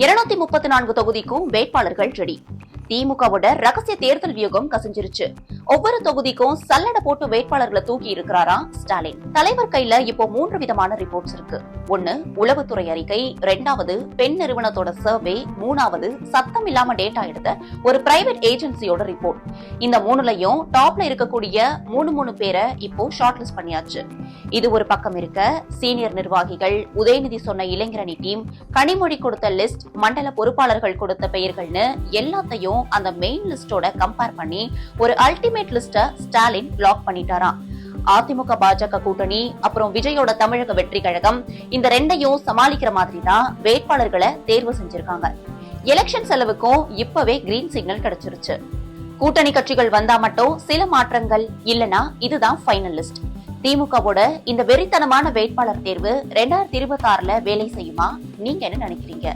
234 தொகுதிக்கும் வேட்பாளர்கள் ரெடி. திமுகவோட ரகசிய தேர்தல் வியூகம் கசிஞ்சிருச்சு. ஒவ்வொரு தொகுதிக்கும் சல்லட போட்டு வேட்பாளர்களை தூக்கி இருக்கிறாரா ஸ்டாலின். தலைவர் கையில இப்போ 3 விதமான ரிப்போர்ட்ஸ் இருக்கு. 1 உளவுத்துறை அறிக்கை, 2வது பெண் நிறுவனத்தோட சர்வே, 3வது சத்தம் இல்லாம டேட்டா எடுத்த ஒரு பிரைவேட் ஏஜென்சியோட ரிப்போர்ட். இந்த 3லயும் டாப்ல இருக்கக்கூடிய 3 பேரை இப்போ ஷார்ட் லிஸ்ட் பண்ணியாச்சு. இது ஒரு பக்கம் இருக்க, சீனியர் நிர்வாகிகள், உதயநிதி சொன்ன இளைஞரணி டீம், கனிமொழி கொடுத்த லிஸ்ட், மண்டல பொறுப்பாளர்கள் கொடுத்த பெயர்கள்னு எல்லாத்தையும் அந்த மெயின் லிஸ்டோட கம்பேர் பண்ணி ஒரு அல்டிமேட் லிஸ்ட ஸ்டாலின் லாக் பண்ணிட்டாராம். அதிமுக பாஜக கூட்டணி அப்புறம் விஜயோட தமிழக வெற்றி கழகம் இந்த ரெண்டையும் சமாளிக்கிற மாதிரி தான் வேட்பாளர்களை தேர்வு செஞ்சிருக்காங்க. எலெக்ஷன் செலவுக்கும் இப்பவே கிரீன் சிக்னல் கிடைச்சிருச்சு. கூட்டணி கட்சிகள் வந்தா மட்டும் சில மாற்றங்கள், இல்லனா இதுதான் ஃபைனல் லிஸ்ட். திமுகவோட இந்த வெறித்தனமான வேட்பாளர் தேர்வு 2026ல வேலை செய்யுமா? நீங்க என்ன நினைக்கிறீங்க?